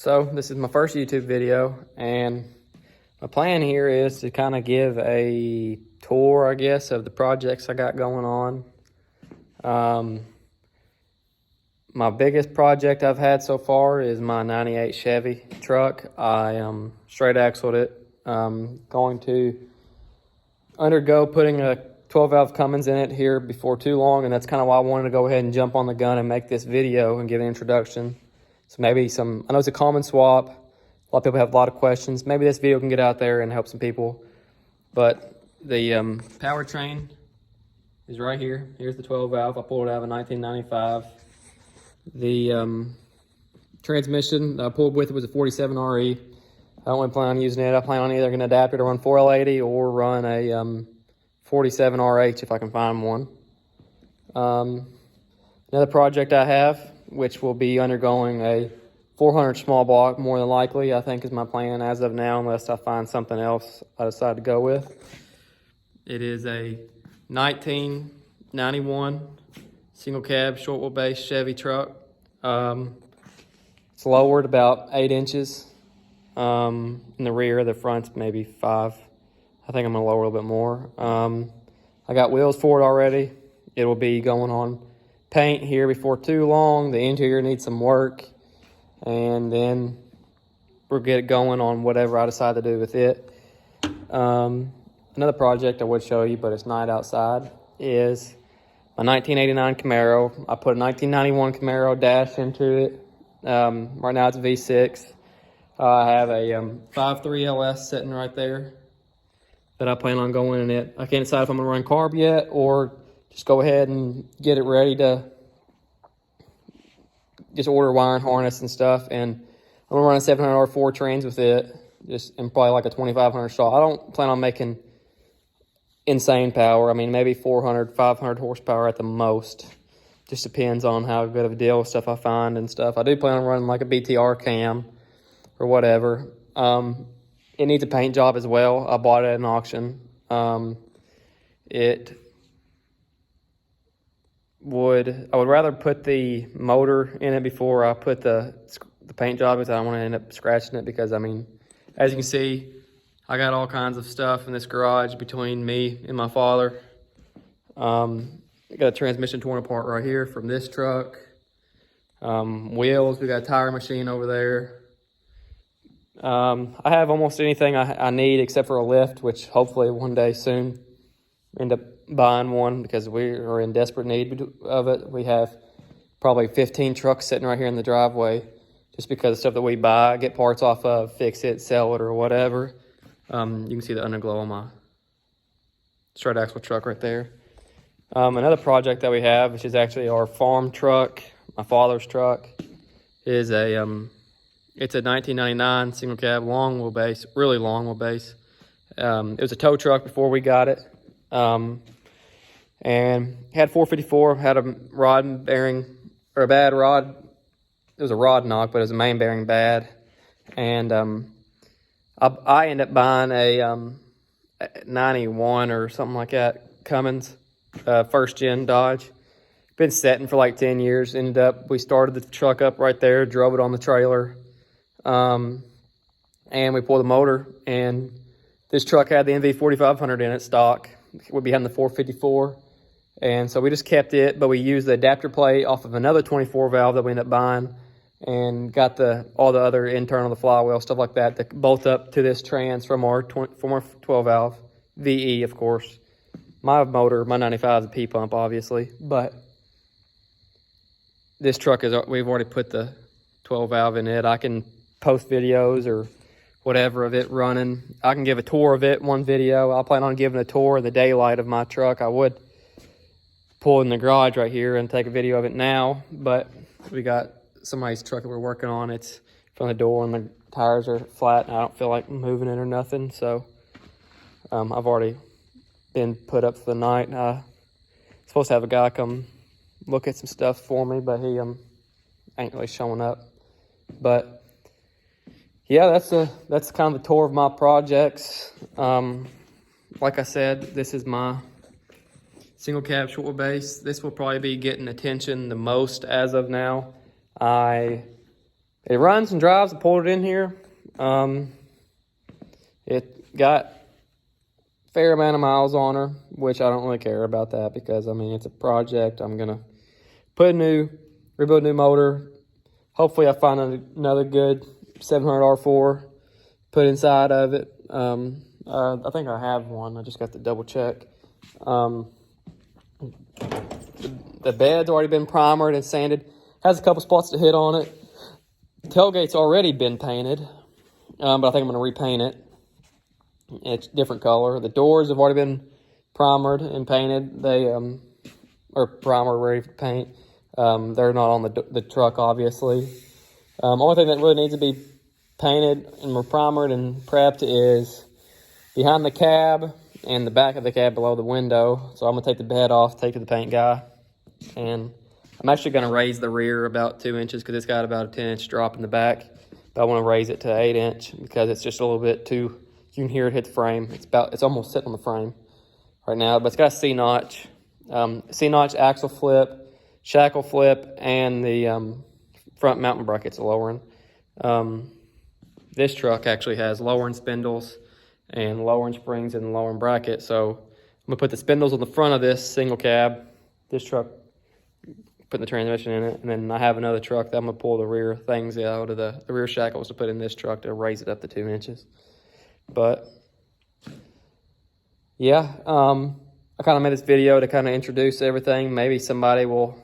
So this is my first YouTube video, and my plan here is to kind of give a tour, I guess, of the projects I got going on. My biggest project I've had so far is my 98 Chevy truck. I straight axled it. Going to undergo putting a 12-valve Cummins in it here before too long, and that's kind of why I wanted to go ahead and jump on the gun and make this video and give an introduction. So maybe I know it's a common swap. A lot of people have a lot of questions. Maybe this video can get out there and help some people. But the powertrain is right here. Here's the 12-valve. I pulled it out of a 1995. The transmission that I pulled with it was a 47 RE. I don't really plan on using it. I plan on either going to adapt it to run 4L80 or run a 47 RH if I can find one. Another project I have, which will be undergoing a 400 small block, more than likely, I think is my plan as of now, unless I find something else I decide to go with. It is a 1991 single cab, short wheelbase Chevy truck. It's lowered about 8 inches in the rear. The front's maybe 5. I think I'm gonna lower a little bit more. I got wheels for it already. It will be going on paint here before too long. The interior needs some work, and then we'll get it going on whatever I decide to do with it. Another project I would show you, but it's night outside, is my 1989 Camaro. I put a 1991 Camaro dash into it. Right now it's a V6. I have a 5.3 LS sitting right there that I plan on going in it. I can't decide if I'm gonna run carb yet or just go ahead and get it ready to just order wire and harness and stuff. And I'm gonna run a 700 R4 trains with it, and probably like a 2500 shot. I don't plan on making insane power. I mean, maybe 400, 500 horsepower at the most. Just depends on how good of a deal with stuff I find and stuff. I do plan on running like a BTR cam or whatever. It needs a paint job as well. I bought it at an auction. I would rather put the motor in it before I put the paint job, because I don't want to end up scratching it. Because I mean, as you can see, I got all kinds of stuff in this garage between me and my father. I got a transmission torn apart right here from this truck. Wheels, we got a tire machine over there. I have almost anything I need except for a lift, which hopefully one day soon end up buying one, because we are in desperate need of it. We have probably 15 trucks sitting right here in the driveway just because of stuff that we buy, get parts off of, fix it, sell it, or whatever. You can see the underglow on my straight axle truck right there. Another project that we have, which is actually our farm truck, my father's truck, is it's a 1999 single cab long wheelbase, really long wheelbase. It was a tow truck before we got it. And had 454, had a rod bearing, or a bad rod. It was a rod knock, but it was a main bearing bad. And I ended up buying a 91 or something like that, Cummins, first gen Dodge. Been setting for like 10 years. We started the truck up right there, drove it on the trailer. And we pulled the motor, and this truck had the NV4500 in it stock. We'll be having the 454, and so we just kept it, but we used the adapter plate off of another 24 valve that we ended up buying, and got all the other internal, the flywheel, stuff like that, to bolt up to this trans from our 12 valve VE, of course. My motor, my 95 is a P pump, obviously, but this truck we've already put the 12 valve in it. I can post videos or whatever of it running. I can give a tour of it, one video. I'll plan on giving a tour in the daylight of my truck. I would pull in the garage right here and take a video of it now, but we got somebody's truck that we're working on. It's from the door and the tires are flat, and I don't feel like moving it or nothing. So I've already been put up for the night. Supposed to have a guy come look at some stuff for me, but he ain't really showing up. But yeah, that's kind of the tour of my projects. Like I said, this is my single cab short wheelbase. This will probably be getting attention the most as of now. I It runs and drives. I pulled it in here. It got a fair amount of miles on her, which I don't really care about that because, I mean, it's a project. I'm going to rebuild a new motor. Hopefully I find another good 700 R4, put inside of it. I think I have one. I just got to double check. The bed's already been primered and sanded. Has a couple spots to hit on it. The tailgate's already been painted, but I think I'm going to repaint it. It's different color. The doors have already been primered and painted. They are primer ready for paint. They're not on the truck, obviously. Only thing that really needs to be painted and primered and prepped is behind the cab and the back of the cab below the window. So I'm going to take the bed off, take it to the paint guy, and I'm actually going to raise the rear about 2 inches because it's got about a 10-inch drop in the back. But I want to raise it to 8-inch because it's just a little bit too, you can hear it hit the frame. It's almost sitting on the frame right now, but it's got a C-notch. C-notch axle flip, shackle flip, and the front mounting brackets lowering. This truck actually has lowering spindles and lowering springs and lowering brackets. So I'm going to put the spindles on the front of this single cab. This truck, putting the transmission in it. And then I have another truck that I'm going to pull the rear things out of the rear shackles to put in this truck to raise it up to 2 inches. But yeah, I kind of made this video to kind of introduce everything. Maybe somebody will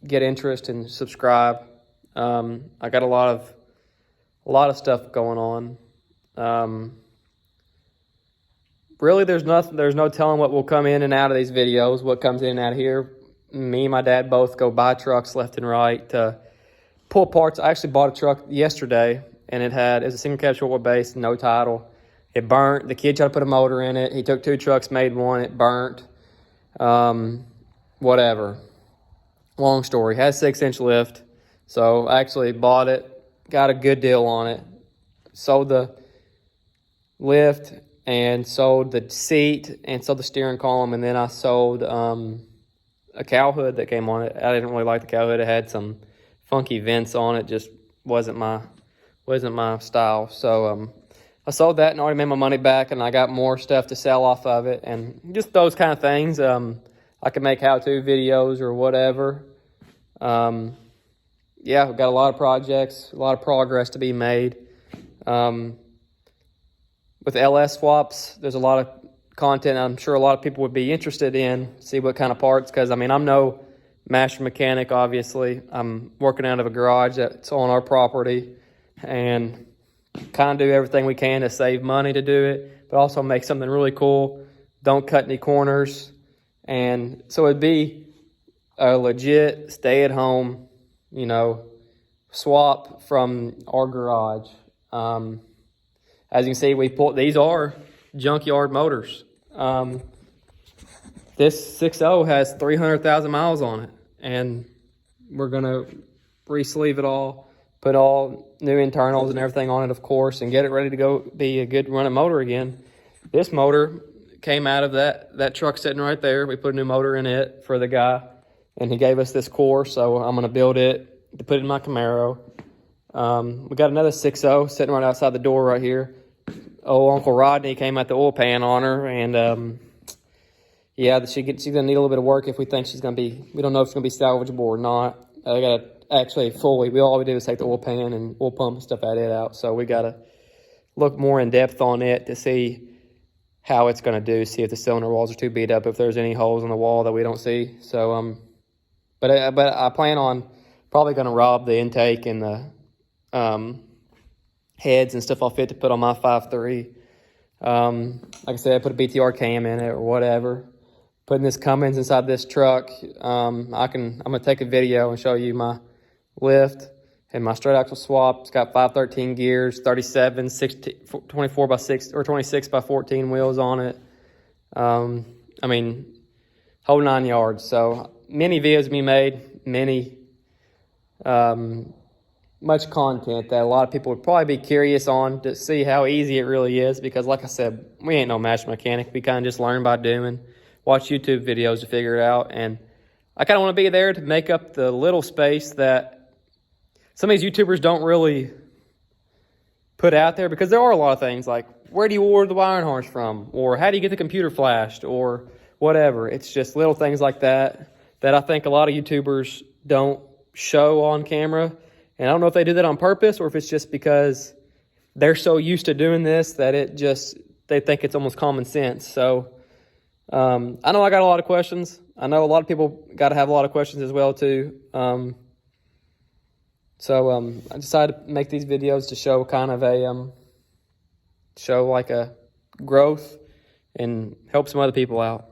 get interest and subscribe. I got a lot of stuff going on. Really, there's no telling what will come in and out of these videos, what comes in and out of here. Me and my dad both go buy trucks left and right to pull parts. I actually bought a truck yesterday, and it's a single cab short wheelbase, no title. It burnt. The kid tried to put a motor in it. He took 2 trucks, made one. It burnt. Whatever. Long story. Has 6-inch lift. So I actually bought it. Got a good deal on it. Sold the lift and sold the seat and sold the steering column. And then I sold a cow hood that came on it. I didn't really like the cow hood. It had some funky vents on it. Just wasn't my style. So I sold that and already made my money back, and I got more stuff to sell off of it, and just those kind of things. I can make how-to videos or whatever. Yeah, we've got a lot of projects, a lot of progress to be made. With LS swaps, there's a lot of content I'm sure a lot of people would be interested in, see what kind of parts, because, I mean, I'm no master mechanic, obviously. I'm working out of a garage that's on our property, and kind of do everything we can to save money to do it, but also make something really cool. Don't cut any corners. And so it'd be a legit stay-at-home, swap from our garage. As you can see, these are junkyard motors. This 6.0 has 300,000 miles on it, and we're going to re-sleeve it all, put all new internals and everything on it, of course, and get it ready to go be a good running motor again. This motor came out of that truck sitting right there. We put a new motor in it for the guy, and he gave us this core, so I'm going to build it to put in my Camaro. We got another 6.0 sitting right outside the door right here. Oh, Uncle Rodney came out the oil pan on her, and yeah, she's going to need a little bit of work if we think she's going to be, we don't know if it's going to be salvageable or not. I got to actually all we do is take the oil pan and oil pump and stuff out. So we got to look more in depth on it to see how it's going to do, see if the cylinder walls are too beat up, if there's any holes in the wall that we don't see. So, but I plan on probably going to rob the intake and the heads and stuff I'll fit to put on my 5.3. Like I said, I put a BTR cam in it or whatever. Putting this Cummins inside this truck. I'm going to take a video and show you my lift and my straight axle swap. It's got 513 gears, 37, 24 by 6 or 26 by 14 wheels on it. I mean, whole 9 yards. So many videos be made, much content that a lot of people would probably be curious on to see how easy it really is, because like I said, we ain't no master mechanic. We kind of just learn by doing, watch YouTube videos to figure it out. And I kind of want to be there to make up the little space that some of these YouTubers don't really put out there, because there are a lot of things like, where do you order the wiring harness from? Or how do you get the computer flashed? Or whatever. It's just little things like that I think a lot of YouTubers don't show on camera. And I don't know if they do that on purpose or if it's just because they're so used to doing this that they think it's almost common sense. So I know I got a lot of questions. I know a lot of people got to have a lot of questions as well too. So I decided to make these videos to show kind of show like a growth and help some other people out.